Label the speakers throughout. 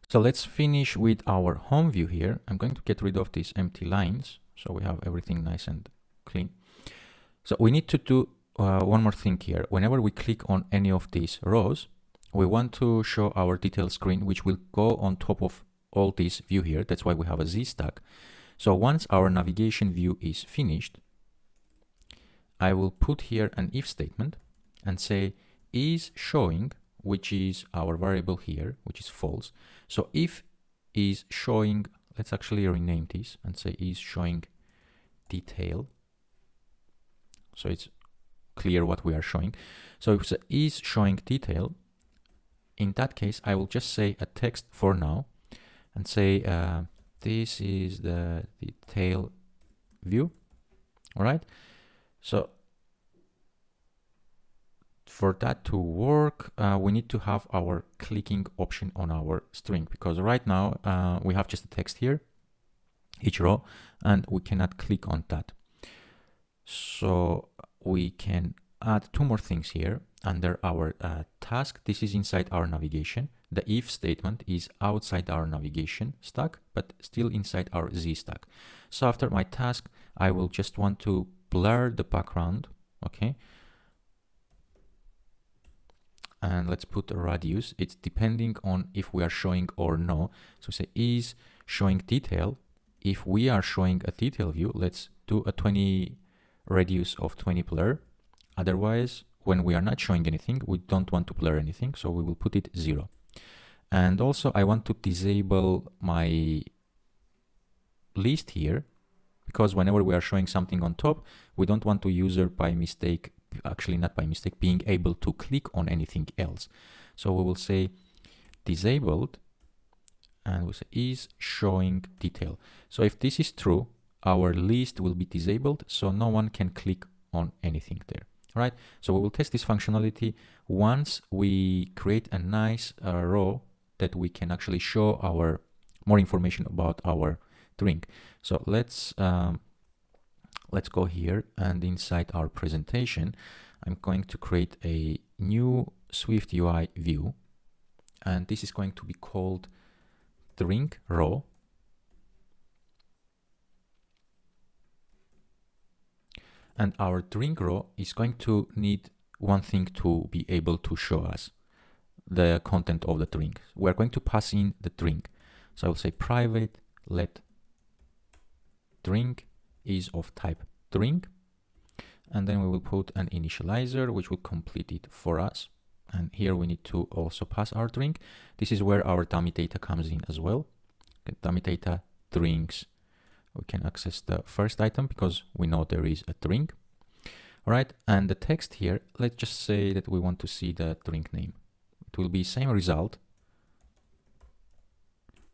Speaker 1: So let's finish with our home view here. I'm going to get rid of these empty lines so we have everything nice and clean. So we need to do one more thing here. Whenever we click on any of these rows, we want to show our detail screen, which will go on top of all this view here. That's why we have a Z stack. So once our navigation view is finished, I will put here an if statement and say is showing, which is our variable here, which is false. So if is showing, let's actually rename this and say is showing detail. So it's clear what we are showing. So if it is showing detail, in that case, I will just say a text for now and say this is the detail view. All right. So for that to work, we need to have our clicking option on our string, because right now we have just a text here, each row, and we cannot click on that. So we can add two more things here under our task. This is inside our navigation. The if statement is outside our navigation stack, but still inside our Z stack. So after my task, I will just want to blur the background. Okay. And let's put a radius. It's depending on if we are showing or no. So say is showing detail. If we are showing a detail view, let's do a 20 radius of 20 blur. Otherwise, when we are not showing anything, we don't want to blur anything. So we will put it 0. And also I want to disable my list here, because whenever we are showing something on top, we don't want the user by mistake, actually not by mistake, being able to click on anything else. So we will say disabled, and we'll say is showing detail. So if this is true, our list will be disabled, so no one can click on anything there. All right. So we will test this functionality once we create a nice row that we can actually show our more information about our drink. So let's go here, and inside our presentation, I'm going to create a new SwiftUI view, and this is going to be called drink row. And our drink row is going to need one thing to be able to show us the content of the drink. We're going to pass in the drink. So I will say private let drink is of type drink. And then we will put an initializer, which will complete it for us. And here we need to also pass our drink. This is where our dummy data comes in as well. Okay, dummy data drinks. We can access the first item because we know there is a drink. All right, and the text here, let's just say that we want to see the drink name. It will be same result,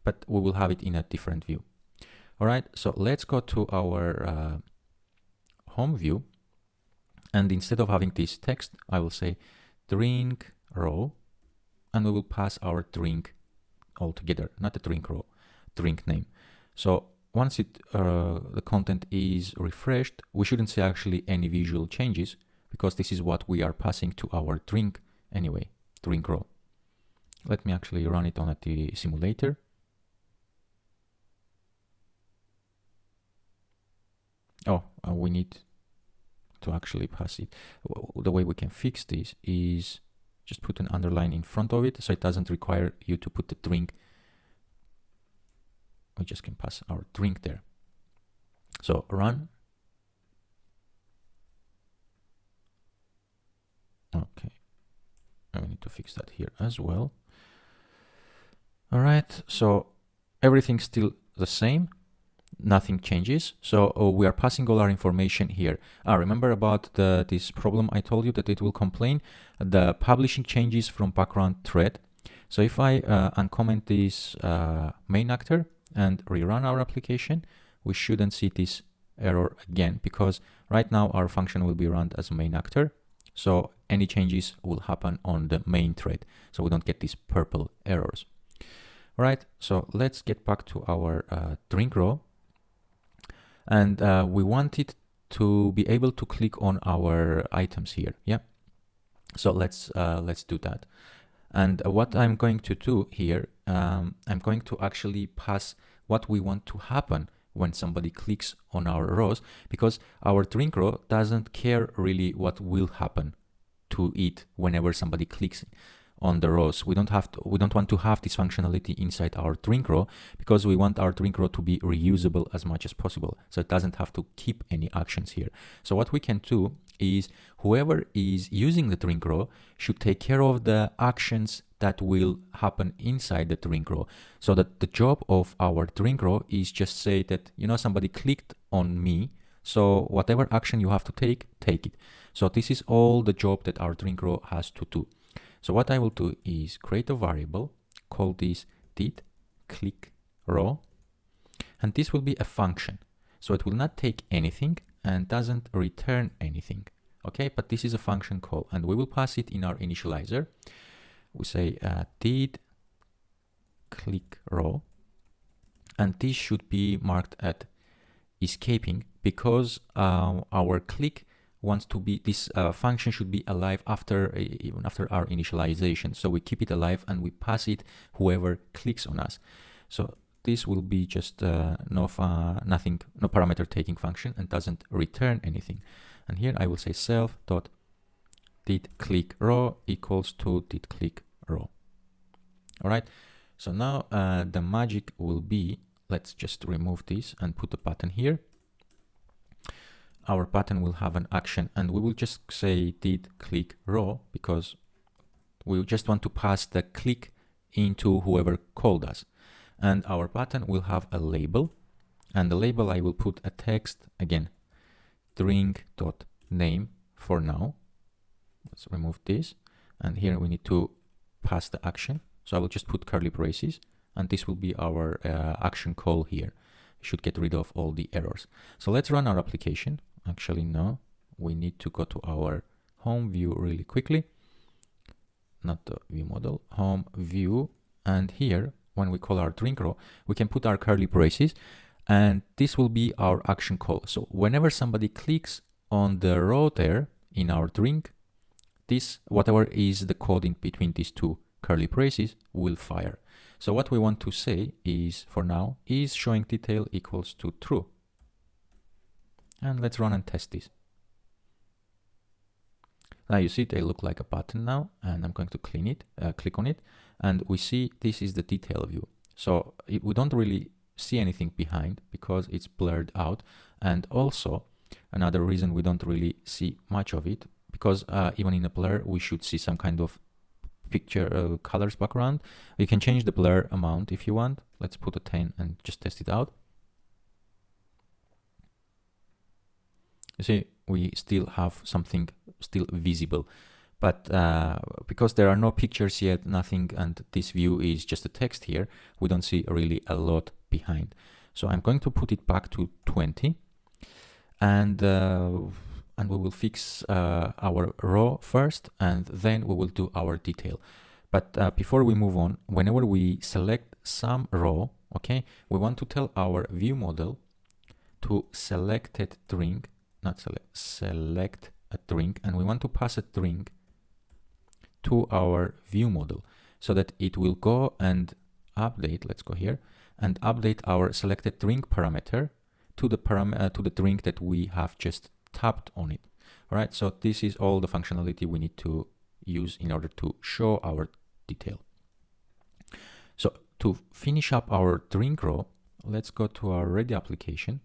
Speaker 1: but we will have it in a different view. All right, so let's go to our home view. And instead of having this text, I will say drink row, and we will pass our drink altogether, not the drink row, drink name. So once the content is refreshed, we shouldn't see actually any visual changes, because this is what we are passing to our drink anyway, drink row. Let me actually run it on the simulator. Oh, we need to actually pass it. The way we can fix this is just put an underline in front of it, so it doesn't require you to put the drink. We just can pass our drink there. So run. Okay. I need to fix that here as well. All right. So everything's still the same. Nothing changes. So we are passing all our information here. Remember about this problem I told you that it will complain the publishing changes from background thread. So if I uncomment this main actor and rerun our application, we shouldn't see this error again, because right now our function will be run as main actor. So any changes will happen on the main thread, so we don't get these purple errors. All right, so let's get back to our drink row. And we want it to be able to click on our items here. Yeah. So let's do that. And what I'm going to do here I'm going to actually pass what we want to happen when somebody clicks on our rows, because our drink row doesn't care really what will happen to it whenever somebody clicks on the rows. We don't want to have this functionality inside our drink row, because we want our drink row to be reusable as much as possible, so it doesn't have to keep any actions here. So what we can do is whoever is using the drink row should take care of the actions that will happen inside the drink row, so that the job of our drink row is just say that, you know, somebody clicked on me, so whatever action you have to take it. So this is all the job that our drink row has to do. So what I will do is create a variable, call this did click row, and this will be a function. So it will not take anything and doesn't return anything. Okay, but this is a function call, and we will pass it in our initializer. We say did click row, and this should be marked at escaping, because our click wants to be, this function should be alive even after our initialization. So we keep it alive and we pass it whoever clicks on us. So this will be just no parameter taking function and doesn't return anything. And here I will say self dot did click row equals to did click row. All right. So now the magic will be, let's just remove this and put the button here. Our button will have an action, and we will just say did click row, because we just want to pass the click into whoever called us. And our button will have a label, and the label I will put a text again, drink.name for now. Let's remove this, and here we need to pass the action. So I will just put curly braces, and this will be our action call here. We should get rid of all the errors. So let's run our application. Actually, no, we need to go to our home view really quickly. Not the view model, home view. And here, when we call our drink row, we can put our curly braces, and this will be our action call. So whenever somebody clicks on the row there in our drink, this, whatever is the code in between these two curly braces, will fire. So what we want to say is, for now, is showing detail equals to true. And let's run and test this. Now you see they look like a button now, and I'm going to clean it, click on it, and we see this is the detail view. So we don't really see anything behind because it's blurred out. And also another reason we don't really see much of it, because even in a blur, we should see some kind of picture colors background. You can change the blur amount if you want. Let's put a 10 and just test it out. You see, we still have something still visible, but because there are no pictures yet, nothing, and this view is just a text here, we don't see really a lot behind. So I'm going to put it back to 20, and we will fix our row first, and then we will do our detail. But before we move on, whenever we select some row, okay, we want to tell our view model to selected drink, not select a drink, and we want to pass a drink to our view model so that it will go and update. Let's go here and update our selected drink parameter to the drink that we have just tapped on it. All right, so this is all the functionality we need to use in order to show our detail. So to finish up our drink row, let's go to our ready application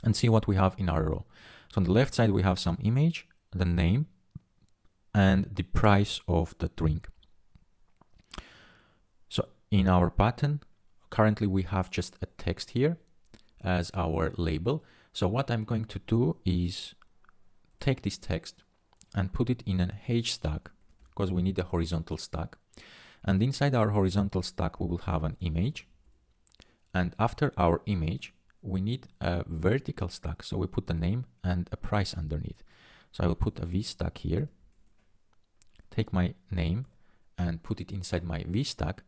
Speaker 1: and see what we have in our row. So on the left side, we have some image, the name, and the price of the drink. So in our button, currently we have just a text here as our label. So what I'm going to do is take this text and put it in an H stack, because we need a horizontal stack. And inside our horizontal stack, we will have an image. And after our image, we need a vertical stack. So we put the name and a price underneath. So I will put a V stack here, take my name and put it inside my V stack.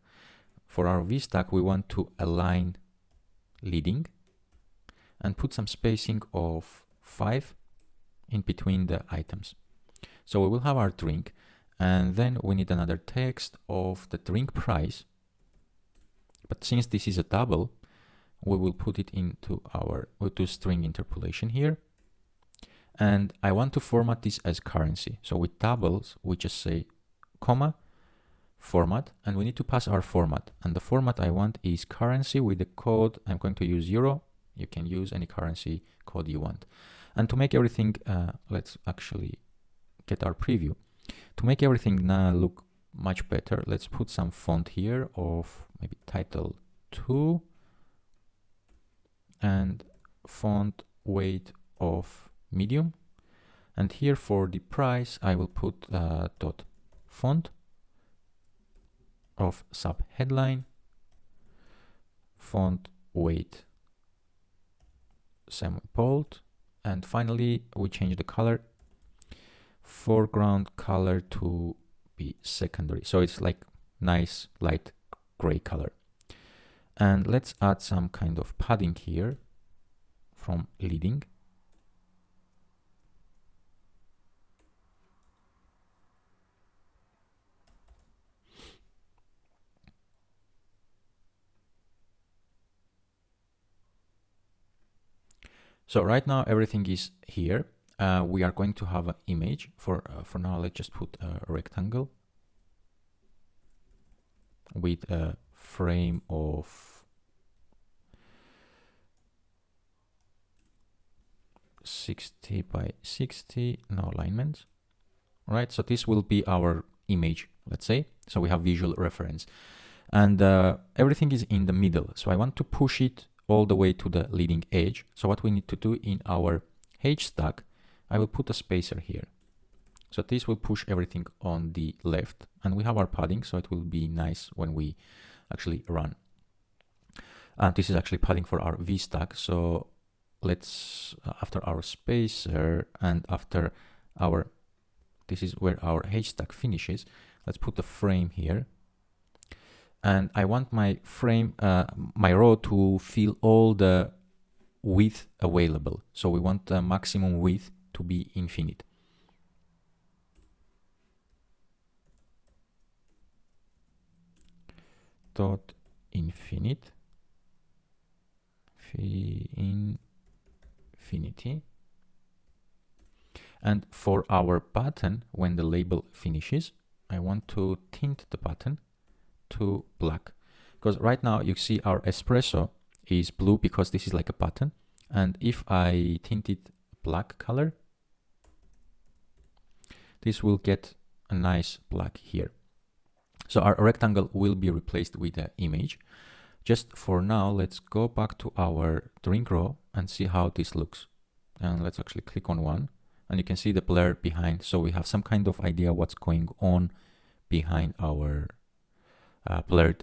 Speaker 1: For our V stack, we want to align leading and put some spacing of 5 in between the items. So we will have our drink, And then we need another text of the drink price. But since this is a double, we will put it into our, we'll do string interpolation here. And I want to format this as currency. So with doubles, we just say comma, format, and we need to pass our format. And the format I want is currency with the code. I'm going to use euro. You can use any currency code you want. And to make everything, let's actually get our preview. To make everything now look much better, let's put some font here of maybe title 2 and font weight of medium. And here for the price, I will put dot font of sub headline, font weight semi-bold, and finally we change the color, foreground color to be secondary, so it's like nice light gray color. And let's add some kind of padding here from leading. So right now everything is here. We are going to have an image. For now, let's just put a rectangle with a frame of 60 by 60, no alignments. Right, so this will be our image, let's say. So we have visual reference, and everything is in the middle. So I want to push it all the way to the leading edge. So what we need to do in our H stack, I will put a spacer here. So this will push everything on the left, and we have our padding, so it will be nice when we actually run. And this is actually padding for our V stack. So let's, after our spacer and after our, this is where our H stack finishes, let's put the frame here. And I want my frame, my row to fill all the width available. So we want the maximum width to be infinite. Dot infinite, infinity. And for our button, when the label finishes, I want to tint the button to black, because right now you see our espresso is blue because this is like a button, and if I tint it black color, this will get a nice black here. So our rectangle will be replaced with an image. Just for now, let's go back to our drink row and see how this looks. And let's actually click on one, and you can see the blur behind, so we have some kind of idea what's going on behind our blurred